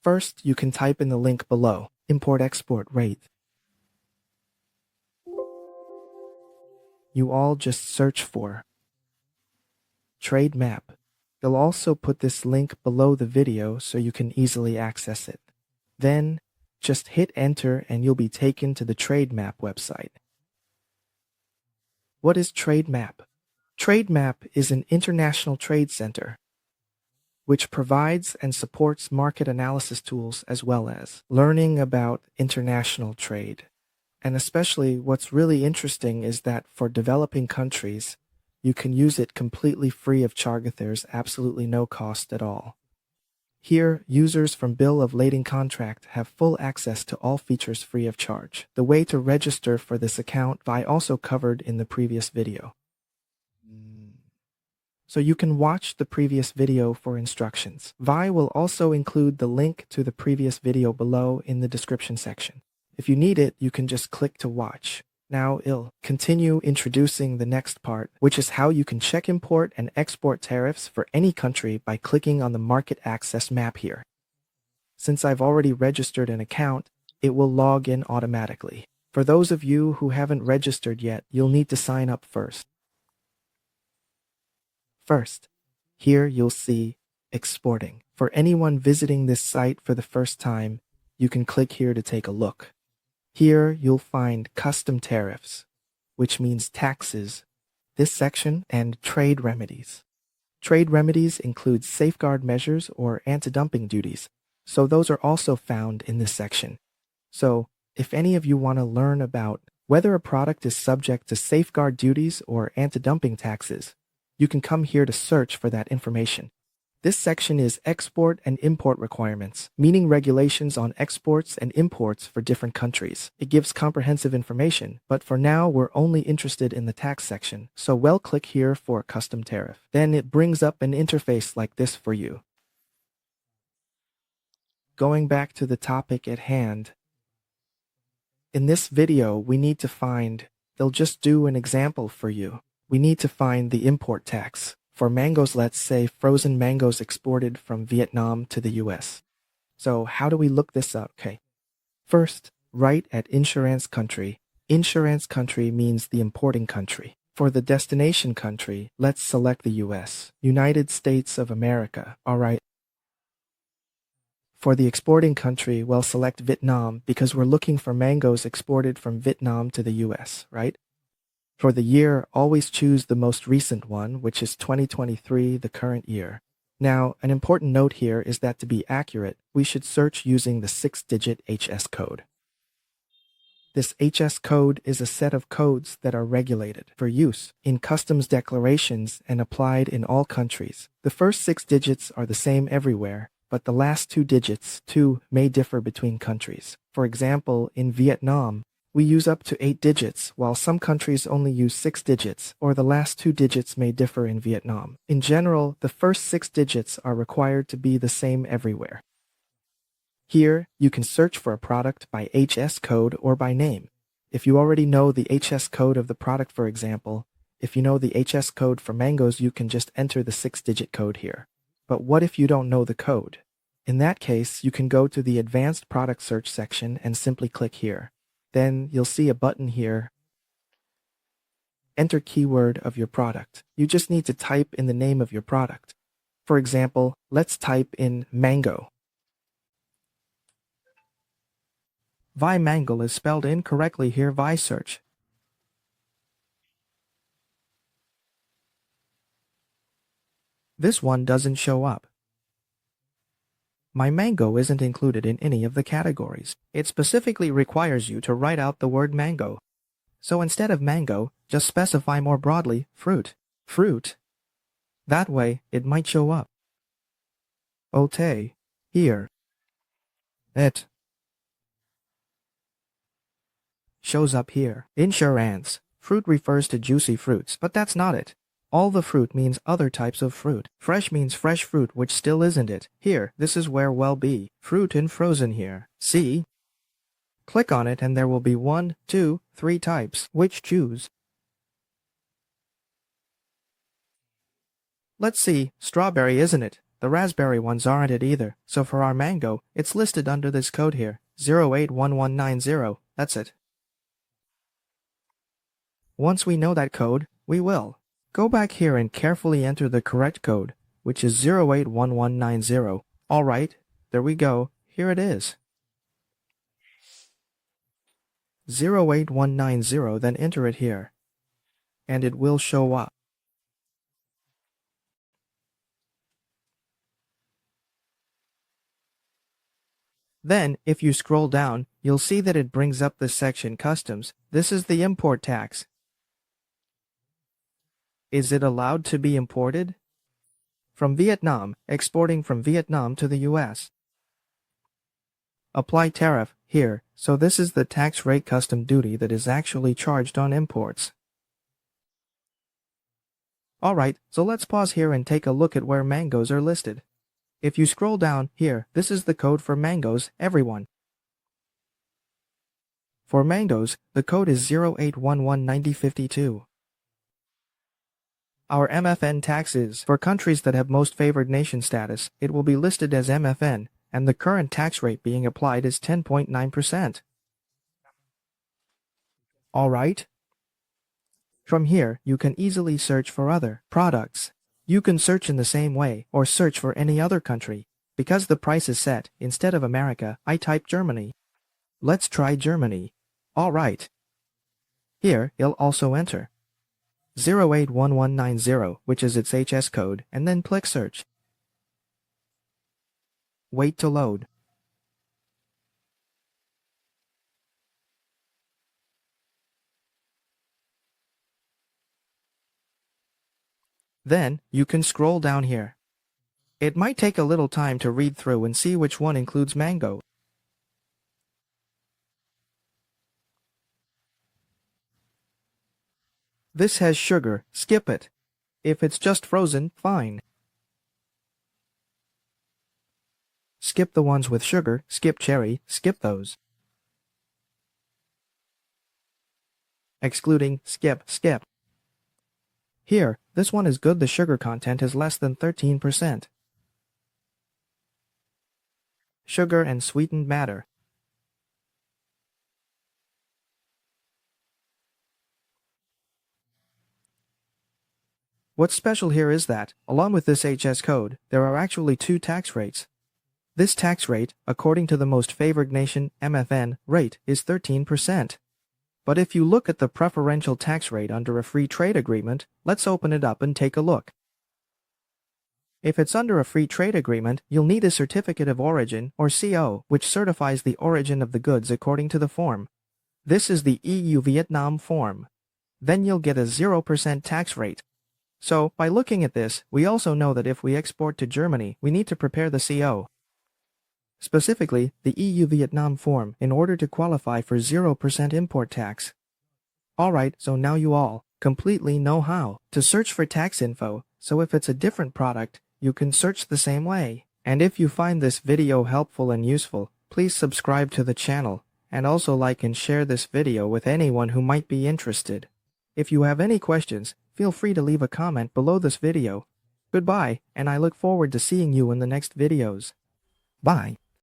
First, you can type in the link below, import-export rate. You all just search for trade map. They'll also put this link below the video so you can easily access it. Then, just hit enter and you'll be taken to the trade map website. What is trade map? Trade map is an international trade center which provides and supports market analysis tools as well as learning about international trade. And especially what's really interesting is that for developing countries, you can use it completely free of charge. There's absolutely no cost at all. Here, users from Bill of Lading contract have full access to all features free of charge. The way to register for this account I also covered in the previous video. So you can watch the previous video for instructions. Vi will also include the link to the previous video below in the description section. If you need it, you can just click to watch. Now I'll continue introducing the next part, which is how you can check import and export tariffs for any country by clicking on the market access map here. Since I've already registered an account, it will log in automatically. For those of you who haven't registered yet, you'll need to sign up first. First, here you'll see exporting. For anyone visiting this site for the first time, you can click here to take a look. Here you'll find custom tariffs, which means taxes, this section, and trade remedies. Trade remedies include safeguard measures or anti-dumping duties, so those are also found in this section. So, if any of you want to learn about whether a product is subject to safeguard duties or anti-dumping taxes, you can come here to search for that information. This section is export and import requirements, meaning regulations on exports and imports for different countries. It gives comprehensive information, but for now we're only interested in the tax section, so we'll click here for custom tariff. Then it brings up an interface like this for you. Going back to the topic at hand, in this video we need to find, they'll just do an example for you. We need to find the import tax. For mangoes, let's say frozen mangoes exported from Vietnam to the US. So how do we look this up? Okay. First, write at insurance country. Insurance country means the importing country. For the destination country, let's select the US, United States of America. All right. For the exporting country, we'll select Vietnam because we're looking for mangoes exported from Vietnam to the US, right? For the year, always choose the most recent one, which is 2023, the current year. Now, an important note here is that to be accurate, we should search using the 6-digit HS code. This HS code is a set of codes that are regulated for use in customs declarations and applied in all countries. The first 6 digits are the same everywhere, but the last 2 digits, too, may differ between countries. For example, in Vietnam, we use up to 8 digits, while some countries only use 6 digits, or the last 2 digits may differ in Vietnam. In general, the first 6 digits are required to be the same everywhere. Here, you can search for a product by HS code or by name. If you already know the HS code of the product, for example, if you know the HS code for mangoes, you can just enter the 6-digit code here. But what if you don't know the code? In that case, you can go to the Advanced Product Search section and simply click here. Then you'll see a button here. Enter keyword of your product. You just need to type in the name of your product. For example, let's type in mango. Vi mango is spelled incorrectly here. Vi search. This one doesn't show up. My mango isn't included in any of the categories. It specifically requires you to write out the word mango. So instead of mango, just specify more broadly fruit. Fruit. That way, it might show up. Ote. Here. It shows up here. Insurance. Fruit refers to juicy fruits, but that's not it. All the fruit means other types of fruit. Fresh means fresh fruit, which still isn't it. Here, this is where will be. Fruit and frozen here. See? Click on it and there will be 1, 2, 3 types. Which choose? Let's see. Strawberry, isn't it? The raspberry ones aren't it either, so for our mango, it's listed under this code here, 081190, that's it. Once we know that code, we will go back here and carefully enter the correct code, which is 081190. Alright, there we go, here it is. 08190, then enter it here, and it will show up. Then, if you scroll down, you'll see that it brings up the section Customs. This is the import tax. Is it allowed to be imported? From Vietnam, exporting from Vietnam to the US. Apply tariff here, so this is the tax rate custom duty that is actually charged on imports. Alright, so let's pause here and take a look at where mangoes are listed. If you scroll down here, this is the code for mangoes, everyone. For mangoes, the code is 08119052. Our MFN taxes for countries that have most favored nation status, it will be listed as MFN, and the current tax rate being applied is 10.9%. Alright? From here, you can easily search for other products. You can search in the same way, or search for any other country. Because the price is set, instead of America, I type Germany. Let's try Germany. Alright. Here, you'll also enter 081190, which is its HS code, and then click search. Wait to load. Then, you can scroll down here. It might take a little time to read through and see which one includes mango. This has sugar, skip it. If it's just frozen, fine. Skip the ones with sugar, skip cherry, skip those. Excluding, skip. Here, this one is good, the sugar content is less than 13%. Sugar and sweetened matter. What's special here is that, along with this HS code, there are actually two tax rates. This tax rate, according to the most favored nation, MFN, rate, is 13%. But if you look at the preferential tax rate under a free trade agreement, let's open it up and take a look. If it's under a free trade agreement, you'll need a certificate of origin, or CO, which certifies the origin of the goods according to the form. This is the EU-Vietnam form. Then you'll get a 0% tax rate. So, by looking at this, we also know that if we export to Germany, we need to prepare the CO. Specifically, the EU-Vietnam form, in order to qualify for 0% import tax. Alright, so now you all completely know how to search for tax info, so if it's a different product, you can search the same way. And if you find this video helpful and useful, please subscribe to the channel, and also like and share this video with anyone who might be interested. If you have any questions, feel free to leave a comment below this video. Goodbye, and I look forward to seeing you in the next videos. Bye.